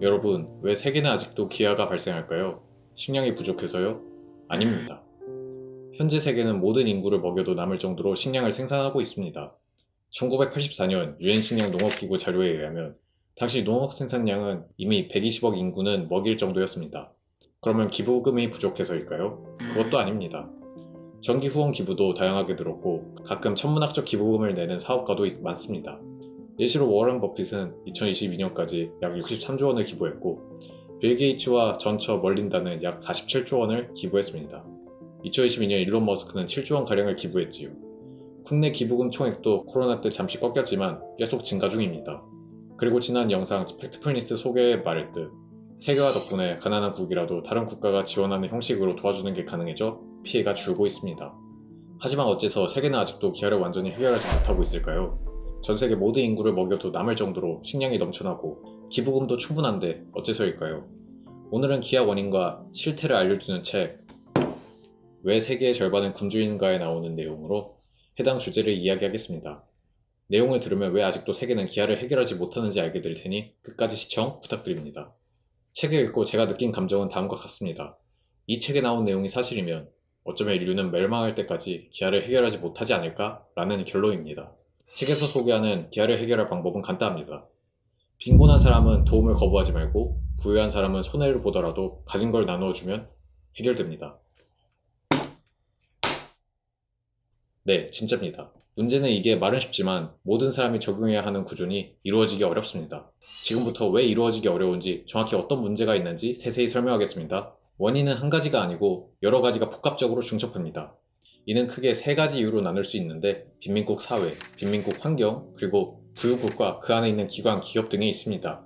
여러분, 왜 세계는 아직도 기아가 발생할까요? 식량이 부족해서요? 아닙니다. 현재 세계는 모든 인구를 먹여도 남을 정도로 식량을 생산하고 있습니다. 1984년 유엔 식량 농업기구 자료에 의하면 당시 농업 생산량은 이미 120억 인구는 먹일 정도였습니다. 그러면 기부금이 부족해서일까요? 그것도 아닙니다. 정기 후원 기부도 다양하게 들었고 가끔 천문학적 기부금을 내는 사업가도 많습니다. 예시로 워런 버핏은 2022년까지 약 63조 원을 기부했고 빌 게이츠와 전처 멀린다는 약 47조 원을 기부했습니다. 2022년 일론 머스크는 7조 원가량을 기부했지요. 국내 기부금 총액도 코로나 때 잠시 꺾였지만 계속 증가 중입니다. 그리고 지난 영상 팩트풀니스 소개에 말했듯 세계화 덕분에 가난한 국이라도 다른 국가가 지원하는 형식으로 도와주는 게 가능해져 피해가 줄고 있습니다. 하지만 어째서 세계는 아직도 기아를 완전히 해결하지 못하고 있을까요? 전 세계 모든 인구를 먹여도 남을 정도로 식량이 넘쳐나고 기부금도 충분한데 어째서일까요? 오늘은 기아 원인과 실태를 알려주는 책 왜 세계의 절반은 군주인가에 나오는 내용으로 해당 주제를 이야기하겠습니다. 내용을 들으면 왜 아직도 세계는 기아를 해결하지 못하는지 알게 될 테니 끝까지 시청 부탁드립니다. 책을 읽고 제가 느낀 감정은 다음과 같습니다. 이 책에 나온 내용이 사실이면 어쩌면 인류는 멸망할 때까지 기아를 해결하지 못하지 않을까? 라는 결론입니다. 책에서 소개하는 기아를 해결할 방법은 간단합니다. 빈곤한 사람은 도움을 거부하지 말고 부유한 사람은 손해를 보더라도 가진 걸 나누어 주면 해결됩니다. 네, 진짜입니다. 문제는 이게 말은 쉽지만 모든 사람이 적용해야 하는 구조니 이루어지기 어렵습니다. 지금부터 왜 이루어지기 어려운지 정확히 어떤 문제가 있는지 세세히 설명하겠습니다. 원인은 한 가지가 아니고 여러 가지가 복합적으로 중첩합니다. 이는 크게 세 가지 이유로 나눌 수 있는데 빈민국 사회, 빈민국 환경, 그리고 부유국과 그 안에 있는 기관, 기업 등이 있습니다.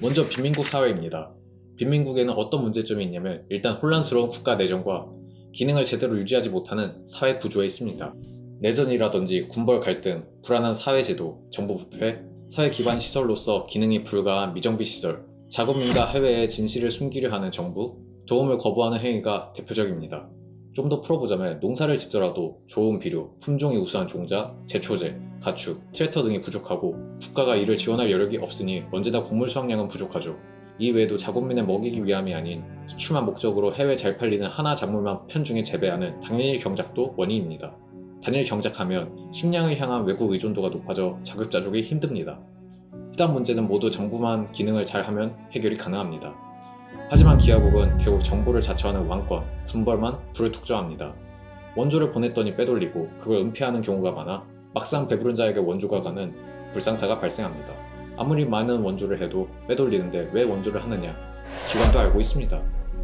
먼저 빈민국 사회입니다. 빈민국에는 어떤 문제점이 있냐면 일단 혼란스러운 국가 내정과 기능을 제대로 유지하지 못하는 사회 구조에 있습니다. 내전이라든지 군벌 갈등, 불안한 사회제도, 정부 부패, 사회 기반 시설로서 기능이 불가한 미정비 시설, 자국민과 해외에 진실을 숨기려 하는 정부, 도움을 거부하는 행위가 대표적입니다. 좀 더 풀어보자면 농사를 짓더라도 좋은 비료, 품종이 우수한 종자, 제초제, 가축, 트랙터 등이 부족하고 국가가 이를 지원할 여력이 없으니 언제나 곡물 수확량은 부족하죠. 이 외에도 자국민을 먹이기 위함이 아닌 수출만 목적으로 해외 잘 팔리는 하나 작물만 편중해 재배하는 단일 경작도 원인입니다. 단일 경작하면 식량을 향한 외국 의존도가 높아져 자급자족이 힘듭니다. 해당 문제는 모두 정부만 기능을 잘하면 해결이 가능합니다. 하지만 기아국은 결국 정보를 자처하는 왕권, 군벌만 불을 독점합니다. 원조를 보냈더니 빼돌리고 그걸 은폐하는 경우가 많아 막상 배부른 자에게 원조가 가는 불상사가 발생합니다. 아무리 많은 원조를 해도 빼돌리는데 왜 원조를 하느냐? 기관도 알고 있습니다.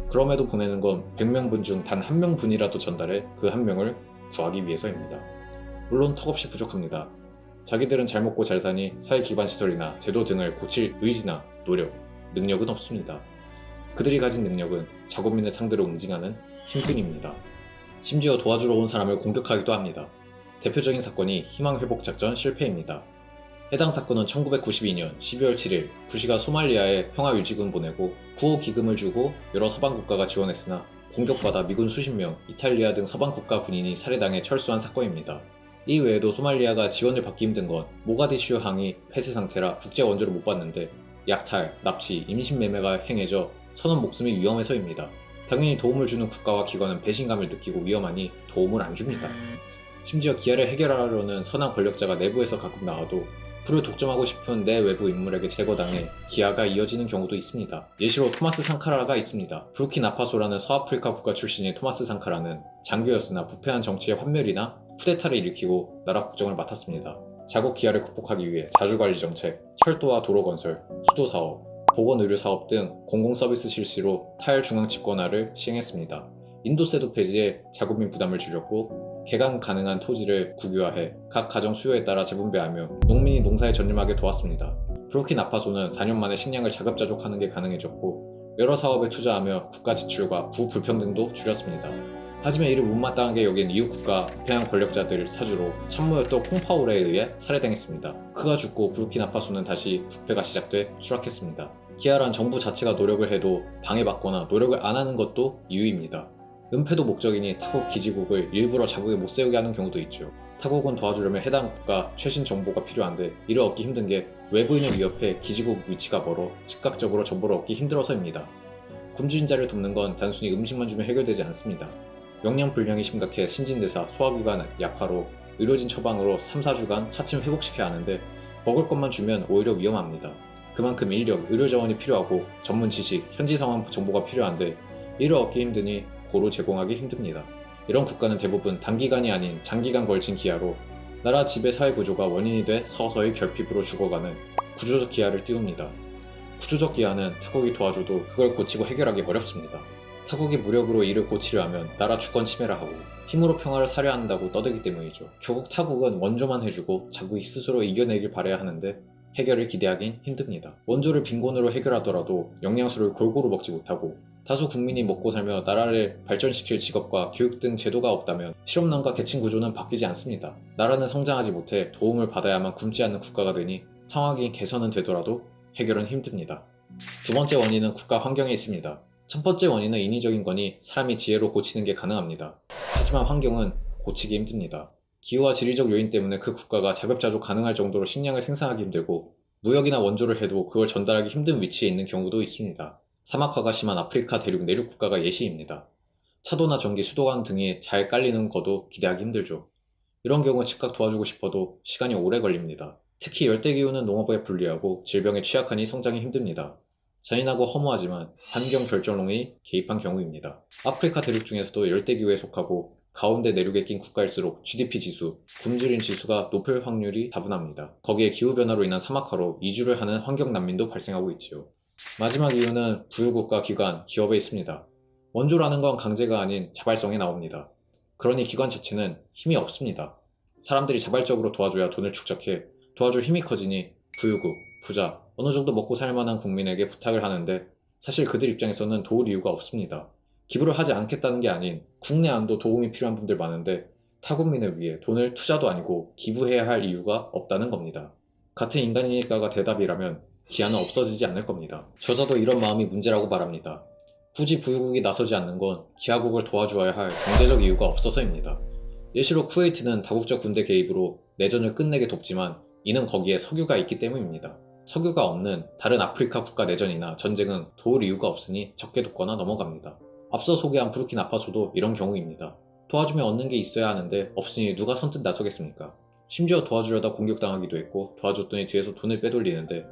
그럼에도 보내는 건 100명분 중 단 한 명분이라도 전달해 그 한 명을 구하기 위해서입니다. 물론 턱없이 부족합니다. 자기들은 잘 먹고 잘 사니 사회 기반 시설이나 제도 등을 고칠 의지나 노력, 능력은 없습니다. 그들이 가진 능력은 자국민을 상대로 응징하는 힘뿐입니다. 심지어 도와주러 온 사람을 공격하기도 합니다. 대표적인 사건이 희망회복작전 실패입니다. 해당 사건은 1992년 12월 7일 부시가 소말리아에 평화유지군 보내고 구호 기금을 주고 여러 서방 국가가 지원했으나 공격받아 미군 수십 명, 이탈리아 등 서방 국가 군인이 살해당해 철수한 사건입니다. 이 외에도 소말리아가 지원을 받기 힘든 건 모가디슈 항이 폐쇄 상태라 국제 원조를 못 받는데 약탈, 납치, 임신매매가 행해져 선원 목숨이 위험해서입니다. 당연히 도움을 주는 국가와 기관은 배신감을 느끼고 위험하니 도움을 안 줍니다. 심지어 기아를 해결하려는 선한 권력자가 내부에서 가끔 나와도 불을 독점하고 싶은 내 외부 인물에게 제거당해 기아가 이어지는 경우도 있습니다. 예시로 토마스 상카라가 있습니다. 부르키나파소라는 서아프리카 국가 출신의 토마스 상카라는 장교였으나 부패한 정치의 환멸이나 쿠데타를 일으키고 나라 국정을 맡았습니다. 자국 기아를 극복하기 위해 자주관리 정책, 철도와 도로 건설, 수도 사업, 보건의료 사업 등 공공서비스 실시로 탈중앙 집권화를 시행했습니다. 인도세도 폐지해 자국민 부담을 줄였고 개간 가능한 토지를 국유화해 각 가정 수요에 따라 재분배하며 농민이 농사에 전념하게 도왔습니다. 부르키나파소는 4년 만에 식량을 자급자족하는 게 가능해졌고 여러 사업에 투자하며 국가 지출과 부불평등도 줄였습니다. 하지만 이를 못마땅하게 여긴 이웃국가 부패한 권력자들 사주로 참모였던 콩파울에 의해 살해당했습니다. 그가 죽고 부르키나파소는 다시 부패가 시작돼 추락했습니다. 기아란 정부 자체가 노력을 해도 방해받거나 노력을 안 하는 것도 이유입니다. 은폐도 목적이니 타국 기지국을 일부러 자국에 못 세우게 하는 경우도 있죠. 타국은 도와주려면 해당 국가 최신 정보가 필요한데 이를 얻기 힘든 게 외부인을 위협해 기지국 위치가 멀어 즉각적으로 정보를 얻기 힘들어서입니다. 굶주린 자를 돕는 건 단순히 음식만 주면 해결되지 않습니다. 영양불량이 심각해 신진대사, 소화기관 약화로 의료진 처방으로 3-4주간 차츰 회복시켜야 하는데 먹을 것만 주면 오히려 위험합니다. 그만큼 인력, 의료자원이 필요하고 전문 지식, 현지 상황 정보가 필요한데 이를 얻기 힘드니 고루 제공하기 힘듭니다. 이런 국가는 대부분 단기간이 아닌 장기간 걸친 기아로 나라 지배 사회 구조가 원인이 돼 서서히 결핍으로 죽어가는 구조적 기아를 띄웁니다. 구조적 기아는 타국이 도와줘도 그걸 고치고 해결하기 어렵습니다. 타국이 무력으로 이를 고치려 하면 나라 주권 침해를 하고 힘으로 평화를 사려 한다고 떠들기 때문이죠. 결국 타국은 원조만 해주고 자국이 스스로 이겨내길 바라야 하는데 해결을 기대하긴 힘듭니다. 원조를 빈곤으로 해결하더라도 영양소를 골고루 먹지 못하고 다수 국민이 먹고 살며 나라를 발전시킬 직업과 교육 등 제도가 없다면 실업난과 계층 구조는 바뀌지 않습니다. 나라는 성장하지 못해 도움을 받아야만 굶지 않는 국가가 되니 상황이 개선은 되더라도 해결은 힘듭니다. 두 번째 원인은 국가 환경에 있습니다. 첫 번째 원인은 인위적인 거니 사람이 지혜로 고치는 게 가능합니다. 하지만 환경은 고치기 힘듭니다. 기후와 지리적 요인 때문에 그 국가가 자급자족 가능할 정도로 식량을 생산하기 힘들고 무역이나 원조를 해도 그걸 전달하기 힘든 위치에 있는 경우도 있습니다. 사막화가 심한 아프리카 대륙 내륙 국가가 예시입니다. 차도나 전기, 수도관 등이 잘 깔리는 것도 기대하기 힘들죠. 이런 경우 즉각 도와주고 싶어도 시간이 오래 걸립니다. 특히 열대기후는 농업에 불리하고 질병에 취약하니 성장이 힘듭니다. 잔인하고 허무하지만 환경 결정론이 개입한 경우입니다. 아프리카 대륙 중에서도 열대기후에 속하고 가운데 내륙에 낀 국가일수록 GDP 지수, 굶주린 지수가 높을 확률이 다분합니다. 거기에 기후변화로 인한 사막화로 이주를 하는 환경난민도 발생하고 있지요. 마지막 이유는 부유국가 기관, 기업에 있습니다. 원조라는 건 강제가 아닌 자발성에 나옵니다. 그러니 기관 자체는 힘이 없습니다. 사람들이 자발적으로 도와줘야 돈을 축적해 도와줄 힘이 커지니 부유국, 부자, 어느 정도 먹고 살 만한 국민에게 부탁을 하는데 사실 그들 입장에서는 도울 이유가 없습니다. 기부를 하지 않겠다는 게 아닌 국내 안도 도움이 필요한 분들 많은데 타국민을 위해 돈을 투자도 아니고 기부해야 할 이유가 없다는 겁니다. 같은 인간이니까가 대답이라면 기아는 없어지지 않을 겁니다. 저자도 이런 마음이 문제라고 말합니다. 굳이 부유국이 나서지 않는 건 기아국을 도와주어야 할 경제적 이유가 없어서입니다. 예시로 쿠웨이트는 다국적 군대 개입으로 내전을 끝내게 돕지만 이는 거기에 석유가 있기 때문입니다. 석유가 없는 다른 아프리카 국가 내전이나 전쟁은 도울 이유가 없으니 적게 돕거나 넘어갑니다. 앞서 소개한 부르키나파소도 이런 경우입니다. 도와주면 얻는 게 있어야 하는데 없으니 누가 선뜻 나서겠습니까? 심지어 도와주려다 공격당하기도 했고 도와줬더니 뒤에서 돈을 빼돌리는데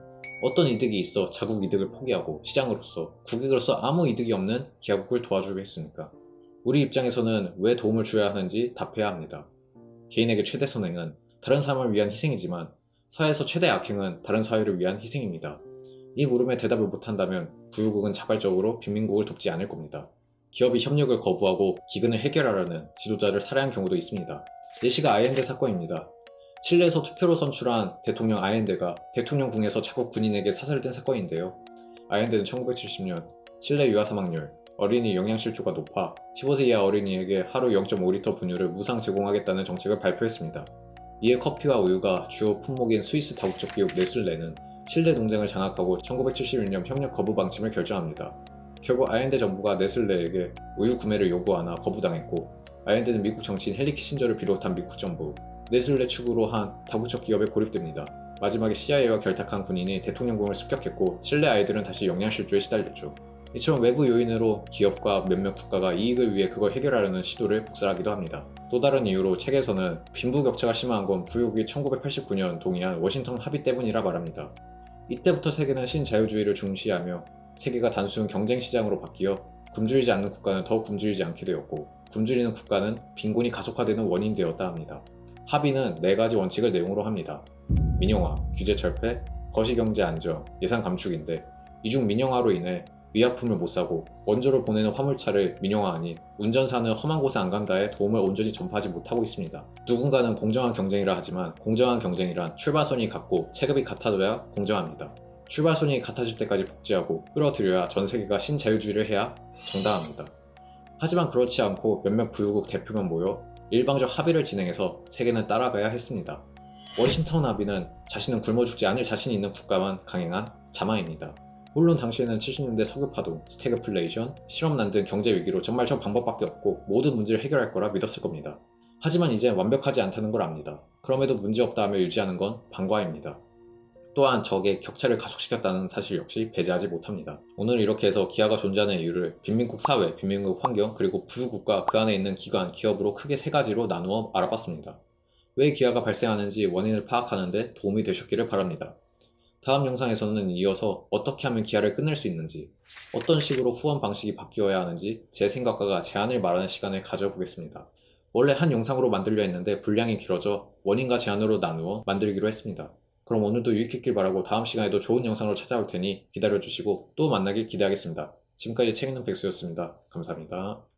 어떤 이득이 있어 자국 이득을 포기하고 시장으로서 국익으로서 아무 이득이 없는 기아국을 도와주겠습니까? 우리 입장에서는 왜 도움을 줘야 하는지 답해야 합니다. 개인에게 최대 선행은 다른 사람을 위한 희생이지만 사회에서 최대 악행은 다른 사회를 위한 희생입니다. 이 물음에 대답을 못한다면 부유국은 자발적으로 빈민국을 돕지 않을 겁니다. 기업이 협력을 거부하고 기근을 해결하려는 지도자를 살해한 경우도 있습니다. 예시가 아엔데 사건입니다. 칠레에서 투표로 선출한 대통령 아엔데가 대통령궁에서 자국 군인에게 사살된 사건인데요. 아엔데는 1970년 칠레 유아 사망률, 어린이 영양실조가 높아 15세 이하 어린이에게 하루 0.5리터 분유를 무상 제공하겠다는 정책을 발표했습니다. 이에 커피와 우유가 주요 품목인 스위스 다국적 기업 네슬레는 칠레 농장을 장악하고 1971년 협력 거부 방침을 결정합니다. 결국 아엔데 정부가 네슬레에게 우유 구매를 요구하나 거부당했고 아엔데는 미국 정치인 헨리 키신저를 비롯한 미국 정부, 네슬레 측으로 한 다국적 기업에 고립됩니다. 마지막에 CIA와 결탁한 군인이 대통령궁을 습격했고 칠레 아이들은 다시 영양실조에 시달렸죠. 이처럼 외부 요인으로 기업과 몇몇 국가가 이익을 위해 그걸 해결하려는 시도를 복살하기도 합니다. 또 다른 이유로 책에서는 빈부격차가 심한 건 부유국이 1989년 동의한 워싱턴 합의 때문이라 말합니다. 이때부터 세계는 신자유주의를 중시하며 세계가 단순 경쟁시장으로 바뀌어 굶주리지 않는 국가는 더욱 굶주리지 않게 되었고 굶주리는 국가는 빈곤이 가속화되는 원인이 되었다 합니다. 합의는 4가지 원칙을 내용으로 합니다. 민영화, 규제 철폐, 거시경제 안정, 예산 감축인데 이 중 민영화로 인해 위약품을 못 사고 원조를 보내는 화물차를 민영화하니 운전사는 험한 곳에 안 간다에 도움을 온전히 전파하지 못하고 있습니다. 누군가는 공정한 경쟁이라 하지만 공정한 경쟁이란 출발선이 같고 체급이 같아져야 공정합니다. 출발선이 같아질 때까지 복제하고 끌어들여야 전 세계가 신자유주의를 해야 정당합니다. 하지만 그렇지 않고 몇몇 부유국 대표만 모여 일방적 합의를 진행해서 세계는 따라가야 했습니다. 워싱턴 합의는 자신은 굶어 죽지 않을 자신이 있는 국가만 강행한 자만입니다. 물론 당시에는 70년대 석유파동, 스태그플레이션, 실업난 등 경제위기로 정말 저 방법밖에 없고 모든 문제를 해결할 거라 믿었을 겁니다. 하지만 이제 완벽하지 않다는 걸 압니다. 그럼에도 문제없다 하며 유지하는 건 방과입니다. 또한 적의 격차를 가속시켰다는 사실 역시 배제하지 못합니다. 오늘 이렇게 해서 기아가 존재하는 이유를 빈민국 사회, 빈민국 환경, 그리고 부유국가 그 안에 있는 기관, 기업으로 크게 세 가지로 나누어 알아봤습니다. 왜 기아가 발생하는지 원인을 파악하는 데 도움이 되셨기를 바랍니다. 다음 영상에서는 이어서 어떻게 하면 기아를 끝낼 수 있는지, 어떤 식으로 후원 방식이 바뀌어야 하는지 제 생각과 제안을 말하는 시간을 가져보겠습니다. 원래 한 영상으로 만들려 했는데 분량이 길어져 원인과 제안으로 나누어 만들기로 했습니다. 그럼 오늘도 유익했길 바라고 다음 시간에도 좋은 영상으로 찾아올 테니 기다려주시고 또 만나길 기대하겠습니다. 지금까지 책 읽는 백수였습니다. 감사합니다.